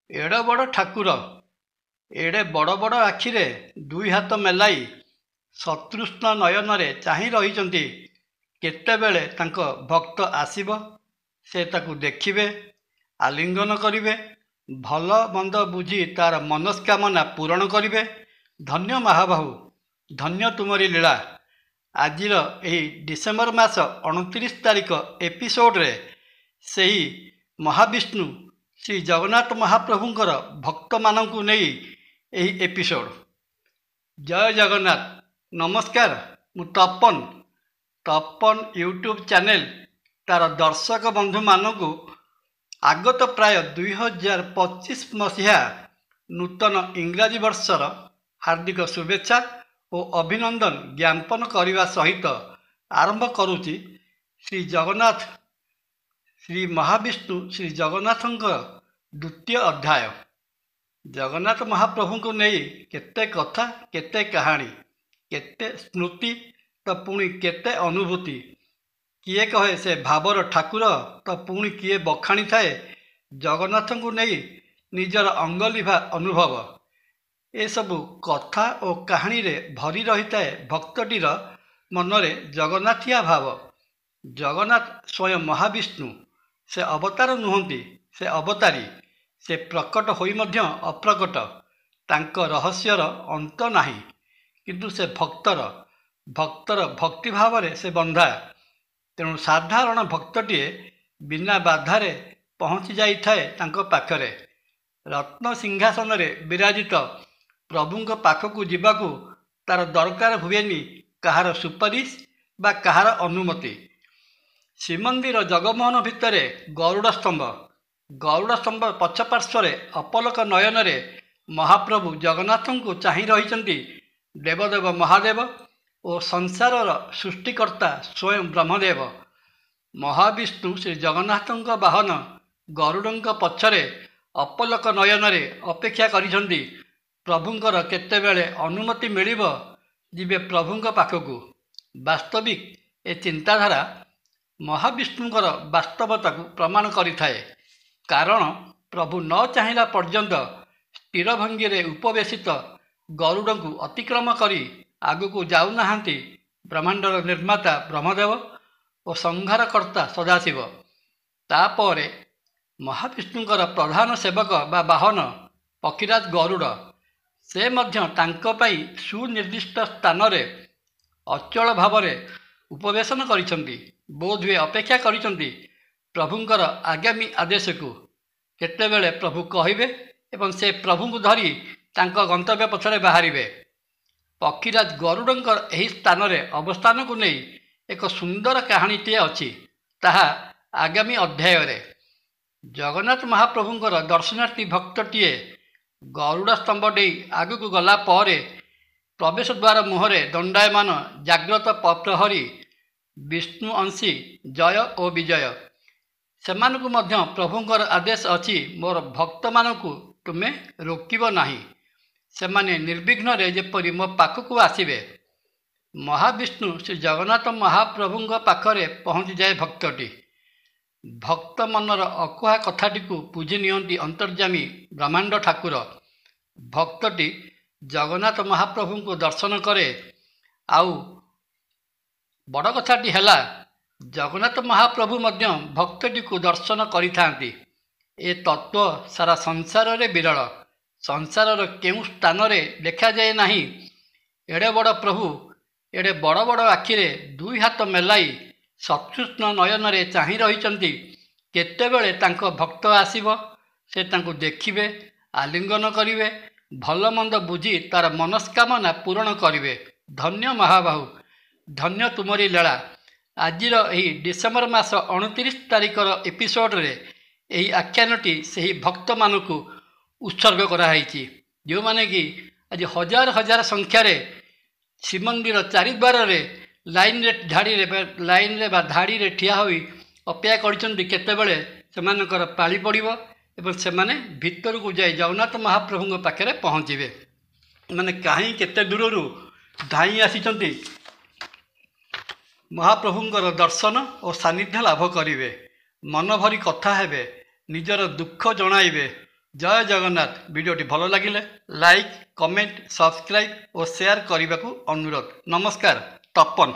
ଏଡ଼େ ବଡ଼ ଠାକୁର ଏଡ଼େ ବଡ଼ ବଡ଼ ଆଖିରେ ଦୁଇ ହାତ ମେଲାଇ ସତୃଷ୍ଣ ନୟନରେ ଚାହିଁ ରହିଛନ୍ତି। କେତେବେଳେ ତାଙ୍କ ଭକ୍ତ ଆସିବ, ସେ ତାକୁ ଦେଖିବେ, ଆଲିଙ୍ଗନ କରିବେ, ଭଲ ମନ୍ଦ ବୁଝି ତାର ମନସ୍କାମନା ପୂରଣ କରିବେ। ଧନ୍ୟ ମହାବାହୁ, ଧନ୍ୟ ତୁମରି ଲୀଳା। ଆଜିର ଏହି ଡିସେମ୍ବର ମାସ 29 ତାରିଖ ଏପିସୋଡ଼ରେ ସେହି ମହାବିଷ୍ଣୁ ଶ୍ରୀ ଜଗନ୍ନାଥ ମହାପ୍ରଭୁଙ୍କର ଭକ୍ତମାନଙ୍କୁ ନେଇ ଏହି ଏପିସୋଡ଼। ଜୟ ଜଗନ୍ନାଥ, ନମସ୍କାର। ମୁଁ ତପନ ୟୁଟ୍ୟୁବ୍ ଚ୍ୟାନେଲ ତାର ଦର୍ଶକ ବନ୍ଧୁମାନଙ୍କୁ ଆଗତ ପ୍ରାୟ 2025 ମସିହା ନୂତନ ଇଂରାଜୀ ବର୍ଷର ହାର୍ଦ୍ଦିକ ଶୁଭେଚ୍ଛା ଓ ଅଭିନନ୍ଦନ ଜ୍ଞାପନ କରିବା ସହିତ ଆରମ୍ଭ କରୁଛି ଶ୍ରୀ ଜଗନ୍ନାଥ ଶ୍ରୀ ମହାବିଷ୍ଣୁ ଶ୍ରୀ ଜଗନ୍ନାଥଙ୍କ ଦ୍ୱିତୀୟ ଅଧ୍ୟାୟ। ଜଗନ୍ନାଥ ମହାପ୍ରଭୁଙ୍କୁ ନେଇ କେତେ କଥା, କେତେ କାହାଣୀ, କେତେ ସ୍ମୃତି ତ ପୁଣି କେତେ ଅନୁଭୂତି। କିଏ କହେ ସେ ଭାବର ଠାକୁର ତ ପୁଣି କିଏ ବଖାଣିଥାଏ ଜଗନ୍ନାଥଙ୍କୁ ନେଇ ନିଜର ଅଙ୍ଗଲିଭା ଅନୁଭବ। ଏସବୁ କଥା ଓ କାହାଣୀରେ ଭରି ରହିଥାଏ ଭକ୍ତଟିର ମନରେ ଜଗନ୍ନାଥିଆ ଭାବ। ଜଗନ୍ନାଥ ସ୍ୱୟଂ ମହାବିଷ୍ଣୁ। ସେ ଅବତାର ନୁହନ୍ତି, ସେ ଅବତାରୀ। ସେ ପ୍ରକଟ ହୋଇ ମଧ୍ୟ ଅପ୍ରକଟ। ତାଙ୍କ ରହସ୍ୟର ଅନ୍ତ ନାହିଁ। କିନ୍ତୁ ସେ ଭକ୍ତର ଭକ୍ତିଭାବରେ ସେ ବନ୍ଧା। ତେଣୁ ସାଧାରଣ ଭକ୍ତଟିଏ ବିନା ବାଧାରେ ପହଞ୍ଚି ଯାଇଥାଏ ତାଙ୍କ ପାଖରେ। ରତ୍ନ ସିଂହାସନରେ ବିରାଜିତ ପ୍ରଭୁଙ୍କ ପାଖକୁ ଯିବାକୁ ତାର ଦରକାର ହୁଏନି କାହାର ସୁପାରିଶ ବା କାହାର ଅନୁମତି। ଶ୍ରୀମନ୍ଦିର ଜଗମୋହନ ଭିତରେ ଗରୁଡ଼ ସ୍ତମ୍ଭ ପଛ ପାର୍ଶ୍ୱରେ ଅପଲକ ନୟନରେ ମହାପ୍ରଭୁ ଜଗନ୍ନାଥଙ୍କୁ ଚାହିଁ ରହିଛନ୍ତି ଦେବଦେବ ମହାଦେବ ଓ ସଂସାରର ସୃଷ୍ଟିକର୍ତ୍ତା ସ୍ୱୟଂ ବ୍ରହ୍ମଦେବ। ମହାବିଷ୍ଣୁ ଶ୍ରୀ ଜଗନ୍ନାଥଙ୍କ ବାହନ ଗରୁଡ଼ଙ୍କ ପଛରେ ଅପଲକ ନୟନରେ ଅପେକ୍ଷା କରିଛନ୍ତି ପ୍ରଭୁଙ୍କର କେତେବେଳେ ଅନୁମତି ମିଳିବ ଯିବେ ପ୍ରଭୁଙ୍କ ପାଖକୁ। ବାସ୍ତବିକ ଏ ଚିନ୍ତାଧାରା ମହାବିଷ୍ଣୁଙ୍କର ବାସ୍ତବତାକୁ ପ୍ରମାଣ କରିଥାଏ। କାରଣ ପ୍ରଭୁ ନ ଚାହିଁଲା ପର୍ଯ୍ୟନ୍ତ ସ୍ଥିର ଭଙ୍ଗୀରେ ଉପବେଶିତ ଗରୁଡ଼ଙ୍କୁ ଅତିକ୍ରମ କରି ଆଗକୁ ଯାଉନାହାନ୍ତି ବ୍ରହ୍ମାଣ୍ଡର ନିର୍ମାତା ବ୍ରହ୍ମଦେବ ଓ ସଂହାରକର୍ତ୍ତା ସଦାଶିବ। ତାପରେ ମହାବିଷ୍ଣୁଙ୍କର ପ୍ରଧାନ ସେବକ ବା ବାହନ ପକ୍ଷୀରାଜ ଗରୁଡ଼। ସେ ମଧ୍ୟ ତାଙ୍କ ପାଇଁ ସୁନିର୍ଦ୍ଦିଷ୍ଟ ସ୍ଥାନରେ ଅଚଳ ଭାବରେ ଉପବେଶନ କରିଛନ୍ତି। ବୋଧହୁଏ ଅପେକ୍ଷା କରିଛନ୍ତି ପ୍ରଭୁଙ୍କର ଆଗାମୀ ଆଦେଶକୁ। କେତେବେଳେ ପ୍ରଭୁ କହିବେ ଏବଂ ସେ ପ୍ରଭୁଙ୍କୁ ଧରି ତାଙ୍କ ଗନ୍ତବ୍ୟ ପଛରେ ବାହାରିବେ। ପକ୍ଷୀରାଜ ଗରୁଡ଼ଙ୍କର ଏହି ସ୍ଥାନରେ ଅବସ୍ଥାନକୁ ନେଇ ଏକ ସୁନ୍ଦର କାହାଣୀଟିଏ ଅଛି। ତାହା ଆଗାମୀ ଅଧ୍ୟାୟରେ। ଜଗନ୍ନାଥ ମହାପ୍ରଭୁଙ୍କର ଦର୍ଶନାର୍ଥୀ ଭକ୍ତଟିଏ ଗରୁଡ଼ ସ୍ତମ୍ଭ ଦେଇ ଆଗକୁ ଗଲା ପରେ ପ୍ରବେଶ ଦ୍ୱାର ମୁହଁରେ ଦଣ୍ଡାୟମାନ ଜାଗ୍ରତ ପ୍ରହରୀ ବିଷ୍ଣୁ ଅଂଶୀ ଜୟ ଓ ବିଜୟ। ସେମାନଙ୍କୁ ମଧ୍ୟ ପ୍ରଭୁଙ୍କର ଆଦେଶ ଅଛି, ମୋର ଭକ୍ତମାନଙ୍କୁ ତୁମେ ରୋକିବ ନାହିଁ। ସେମାନେ ନିର୍ବିଘ୍ନରେ ଯେପରି ମୋ ପାଖକୁ ଆସିବେ। ମହାବିଷ୍ଣୁ ଶ୍ରୀ ଜଗନ୍ନାଥ ମହାପ୍ରଭୁଙ୍କ ପାଖରେ ପହଞ୍ଚିଯାଏ ଭକ୍ତଟି। ଭକ୍ତ ମନର ଅକୁହା କଥାଟିକୁ ବୁଝି ନିଅନ୍ତି ଅନ୍ତର୍ଯ୍ୟାମୀ ବ୍ରହ୍ମାଣ୍ଡ ଠାକୁର। ଭକ୍ତଟି ଜଗନ୍ନାଥ ମହାପ୍ରଭୁଙ୍କୁ ଦର୍ଶନ କରେ। ଆଉ ବଡ଼ କଥାଟି ହେଲା, ଜଗନ୍ନାଥ ମହାପ୍ରଭୁ ମଧ୍ୟ ଭକ୍ତଟିକୁ ଦର୍ଶନ କରିଥାନ୍ତି। ଏ ତତ୍ତ୍ୱ ସାରା ସଂସାରରେ ବିରଳ। ସଂସାରର କେଉଁ ସ୍ଥାନରେ ଦେଖାଯାଏ ନାହିଁ। ଏଡ଼େ ବଡ଼ ପ୍ରଭୁ ଏଡ଼େ ବଡ଼ ବଡ଼ ଆଖିରେ ଦୁଇ ହାତ ମେଲାଇ ସତୃଷ୍ଣ ନୟନରେ ଚାହିଁ ରହିଛନ୍ତି। କେତେବେଳେ ତାଙ୍କ ଭକ୍ତ ଆସିବ, ସେ ତାଙ୍କୁ ଦେଖିବେ, ଆଲିଙ୍ଗନ କରିବେ, ଭଲ ମନ୍ଦ ବୁଝି ତାର ମନସ୍କାମନା ପୂରଣ କରିବେ। ଧନ୍ୟ ମହାବାହୁ, ଧନ୍ୟ ତୁମରି ଲୀଳା। ଆଜିର ଏହି ଡିସେମ୍ବର ମାସ 29 ତାରିଖର ଏପିସୋଡ଼ରେ ଏହି ଆଖ୍ୟାନଟି ସେହି ଭକ୍ତମାନଙ୍କୁ ଉତ୍ସର୍ଗ କରାଯାଇଛି, ଯେଉଁମାନେ କି ଆଜି ହଜାର ହଜାର ସଂଖ୍ୟାରେ ଶ୍ରୀମନ୍ଦିର ଚାରିଦ୍ୱାରରେ ଧାଡ଼ିରେ ଠିଆ ହୋଇ ଅପେକ୍ଷା କରିଛନ୍ତି କେତେବେଳେ ସେମାନଙ୍କର ପାଳି ପଡ଼ିବ ଏବଂ ସେମାନେ ଭିତରକୁ ଯାଇ ଜଗନ୍ନାଥ ମହାପ୍ରଭୁଙ୍କ ପାଖରେ ପହଞ୍ଚିବେ। ମାନେ କାହିଁ କେତେ ଦୂରରୁ ଧାଇଁ ଆସିଛନ୍ତି ମହାପ୍ରଭୁଙ୍କର ଦର୍ଶନ ଓ ସାନ୍ନିଧ୍ୟ ଲାଭ କରିବେ। ମନ ଭରି କଥା ହେବେ, ନିଜର ଦୁଃଖ ଜଣାଇବେ, जय जगन्नाथ। वीडियोटी भल लगिले लाइक कमेंट सब्सक्राइब और शेयर करने को अनुरोध। नमस्कार। तपन।